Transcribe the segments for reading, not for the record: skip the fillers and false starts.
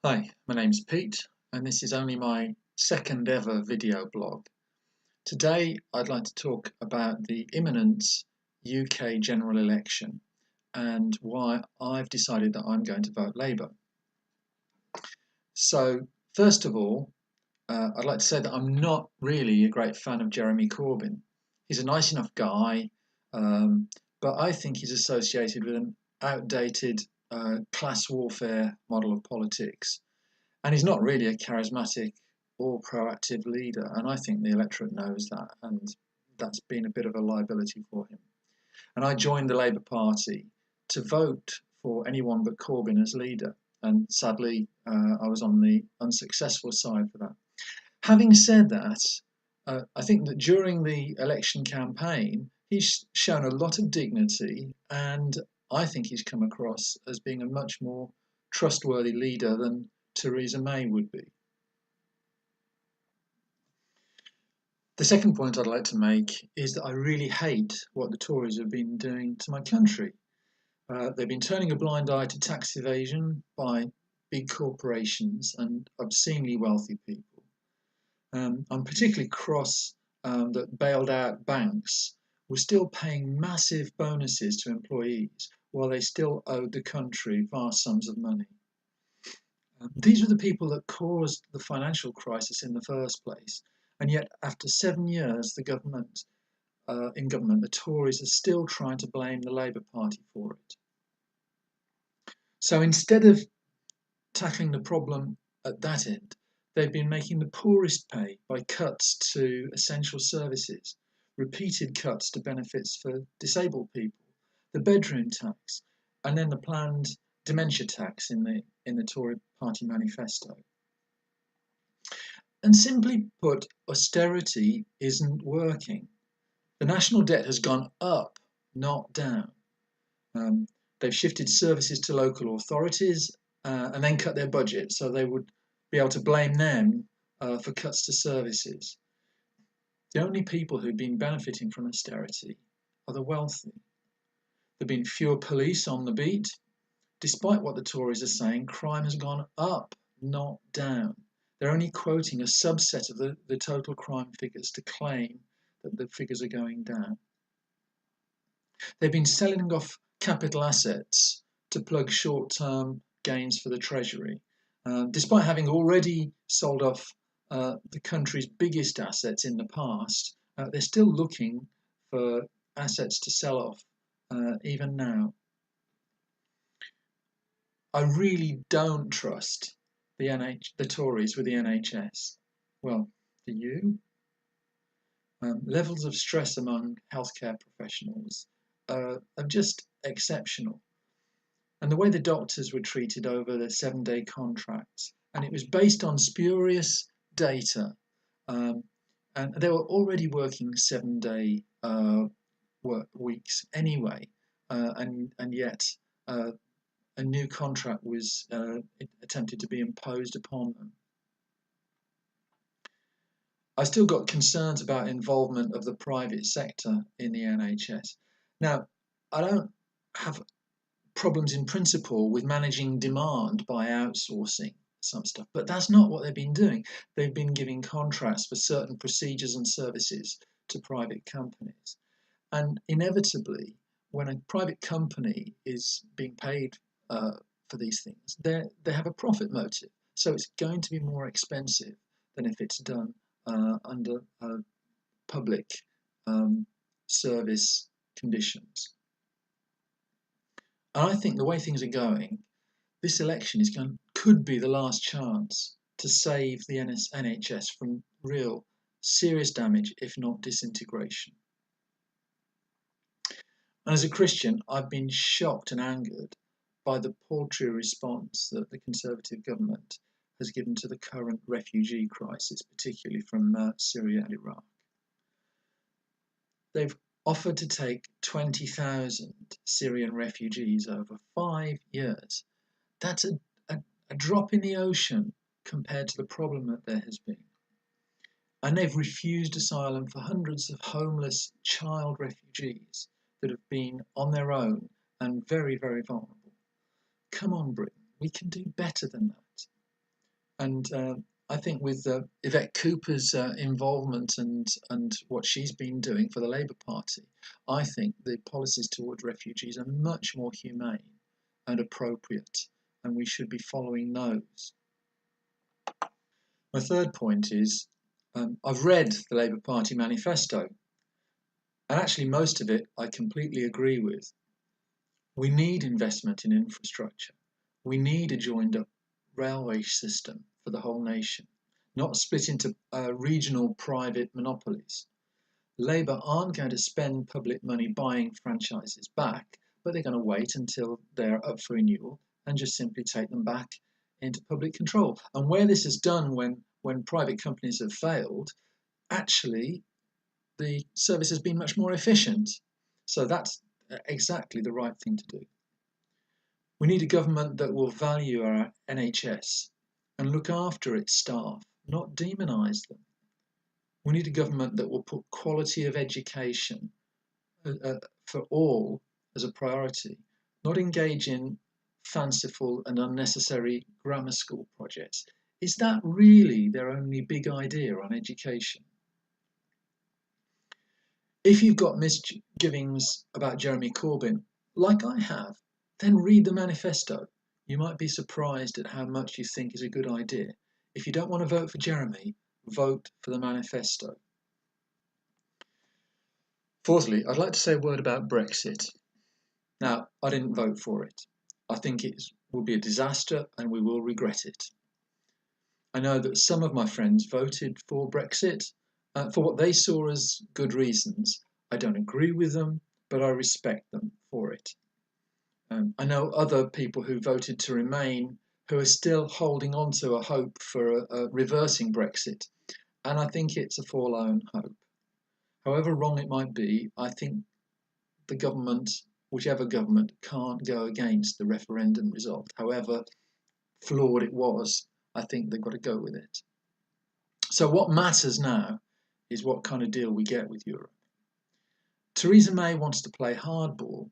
Hi, my name's Pete, and this is only my second ever video blog. Today, I'd like to talk about the imminent UK general election and why I've decided that I'm going to vote Labour. So, first of all, I'd like to say that I'm not really a great fan of Jeremy Corbyn. He's a nice enough guy, but I think he's associated with an outdated class warfare model of politics. And he's not really a charismatic or proactive leader. And I think the electorate knows that. And that's been a bit of a liability for him. And I joined the Labour Party to vote for anyone but Corbyn as leader. And sadly, I was on the unsuccessful side for that. Having said that, I think that during the election campaign, he's shown a lot of dignity, and I think he's come across as being a much more trustworthy leader than Theresa May would be. The second point I'd like to make is that I really hate what the Tories have been doing to my country. They've been turning a blind eye to tax evasion by big corporations and obscenely wealthy people. I'm particularly cross that bailed out banks were still paying massive bonuses to employees while they still owed the country vast sums of money. These were the people that caused the financial crisis in the first place, and yet after 7 years, the government, the Tories are still trying to blame the Labour Party for it. So instead of tackling the problem at that end, they've been making the poorest pay by cuts to essential services, repeated cuts to benefits for disabled people, the bedroom tax, and then the planned dementia tax in the Tory Party manifesto. And simply put, austerity isn't working. The national debt has gone up, not down. They've shifted services to local authorities and then cut their budget so they would be able to blame them for cuts to services. The only people who've been benefiting from austerity are the wealthy. There have been fewer police on the beat. Despite what the Tories are saying, crime has gone up, not down. They're only quoting a subset of the total crime figures to claim that the figures are going down. They've been selling off capital assets to plug short-term gains for the Treasury. Despite having already sold off the country's biggest assets in the past, they're still looking for assets to sell off even now. I really don't trust the Tories with the NHS. Well, do you? Levels of stress among healthcare professionals are just exceptional. And the way the doctors were treated over the 7-day contracts, and it was based on spurious data, and they were already working 7-day work weeks anyway, and yet a new contract was attempted to be imposed upon them. I still got concerns about involvement of the private sector in the NHS. Now, I don't have problems in principle with managing demand by outsourcing some stuff, but that's not what they've been doing. They've been giving contracts for certain procedures and services to private companies. And inevitably, when a private company is being paid for these things, they have a profit motive. So it's going to be more expensive than if it's done under public service conditions. And I think the way things are going, this election could be the last chance to save the NHS from real serious damage, if not disintegration. And as a Christian, I've been shocked and angered by the paltry response that the Conservative government has given to the current refugee crisis, particularly from Syria and Iraq. They've offered to take 20,000 Syrian refugees over 5 years. That's a drop in the ocean compared to the problem that there has been. And they've refused asylum for hundreds of homeless child refugees that have been on their own and very, very vulnerable. Come on, Britain, we can do better than that. And I think with Yvette Cooper's involvement and what she's been doing for the Labour Party, I think the policies towards refugees are much more humane and appropriate, and we should be following those. My third point is I've read the Labour Party manifesto, and actually most of it I completely agree with. We need investment in infrastructure. We need a joined up railway system for the whole nation, not split into regional private monopolies. Labour aren't going to spend public money buying franchises back, but they're going to wait until they're up for renewal and just simply take them back into public control. And where this is done when private companies have failed, actually the service has been much more efficient. So that's exactly the right thing to do. We need a government that will value our NHS and look after its staff, not demonise them. We need a government that will put quality of education for all as a priority, not engage in fanciful and unnecessary grammar school projects. Is that really their only big idea on education? If you've got misgivings about Jeremy Corbyn, like I have, then read the manifesto. You might be surprised at how much you think is a good idea. If you don't want to vote for Jeremy, vote for the manifesto. Fourthly, I'd like to say a word about Brexit. Now, I didn't vote for it. I think it will be a disaster and we will regret it. I know that some of my friends voted for Brexit for what they saw as good reasons. I don't agree with them, but I respect them for it. I know other people who voted to remain who are still holding on to a hope for reversing Brexit, and I think it's a forlorn hope. However wrong it might be, I think the government, whichever government, can't go against the referendum result. However flawed it was, I think they've got to go with it. So what matters now is what kind of deal we get with Europe. Theresa May wants to play hardball.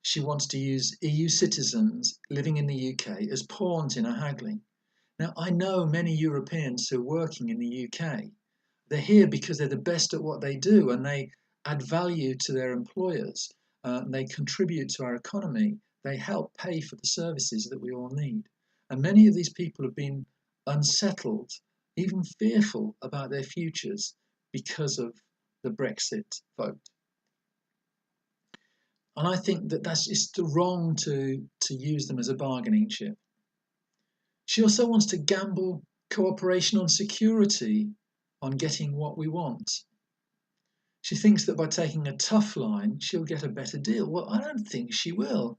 She wants to use EU citizens living in the UK as pawns in a haggling. Now, I know many Europeans who are working in the UK. They're here because they're the best at what they do and they add value to their employers. They contribute to our economy. They help pay for the services that we all need. And many of these people have been unsettled, even fearful about their futures because of the Brexit vote. And I think that that's just wrong to use them as a bargaining chip. She also wants to gamble cooperation on security on getting what we want. She thinks that by taking a tough line, she'll get a better deal. Well, I don't think she will.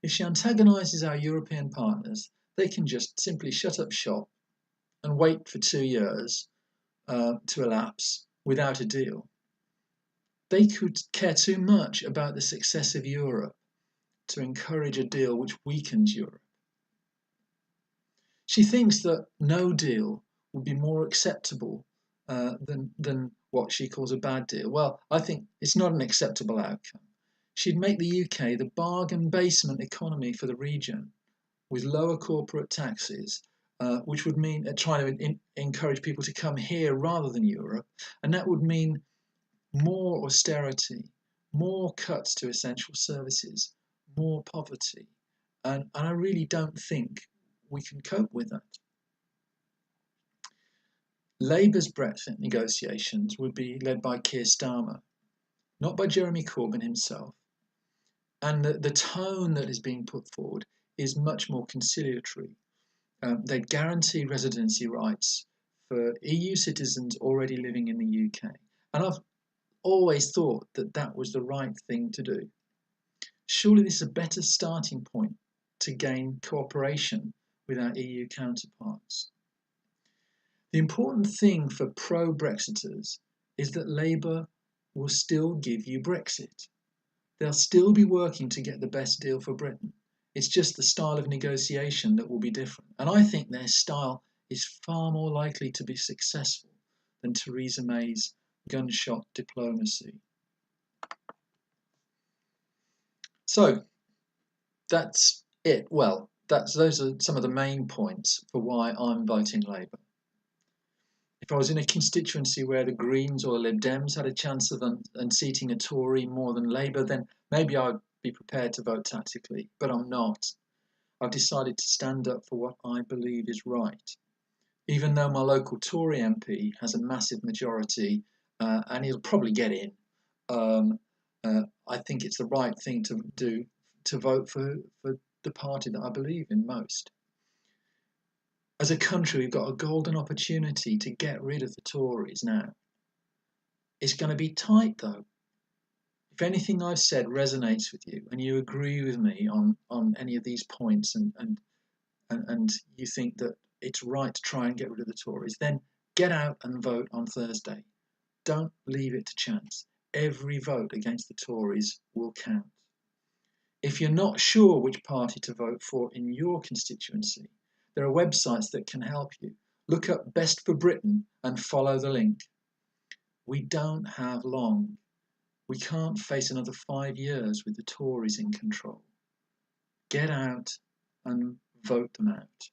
If she antagonises our European partners, they can just simply shut up shop and wait for 2 years to elapse without a deal. They could care too much about the success of Europe to encourage a deal which weakens Europe. She thinks that no deal would be more acceptable than what she calls a bad deal. Well, I think it's not an acceptable outcome. She'd make the UK the bargain basement economy for the region with lower corporate taxes, which would mean trying to encourage people to come here rather than Europe. And that would mean more austerity, more cuts to essential services, more poverty. And I really don't think we can cope with that. Labour's Brexit negotiations would be led by Keir Starmer, not by Jeremy Corbyn himself. And the tone that is being put forward is much more conciliatory. They'd guarantee residency rights for EU citizens already living in the UK. And I've always thought that that was the right thing to do. Surely this is a better starting point to gain cooperation with our EU counterparts. The important thing for pro-Brexiters is that Labour will still give you Brexit. They'll still be working to get the best deal for Britain. It's just the style of negotiation that will be different. And I think their style is far more likely to be successful than Theresa May's gunshot diplomacy. So that's it. Well, those are some of the main points for why I'm voting Labour. If I was in a constituency where the Greens or the Lib Dems had a chance of unseating a Tory more than Labour, then maybe I'd be prepared to vote tactically, but I'm not. I've decided to stand up for what I believe is right. Even though my local Tory MP has a massive majority and he'll probably get in, I think it's the right thing to do to vote for the party that I believe in most. As a country, we've got a golden opportunity to get rid of the Tories now. It's going to be tight though. If anything I've said resonates with you and you agree with me on any of these points and you think that it's right to try and get rid of the Tories, then get out and vote on Thursday. Don't leave it to chance. Every vote against the Tories will count. If you're not sure which party to vote for in your constituency, there are websites that can help you. Look up Best for Britain and follow the link. We don't have long. We can't face another 5 years with the Tories in control. Get out and vote them out.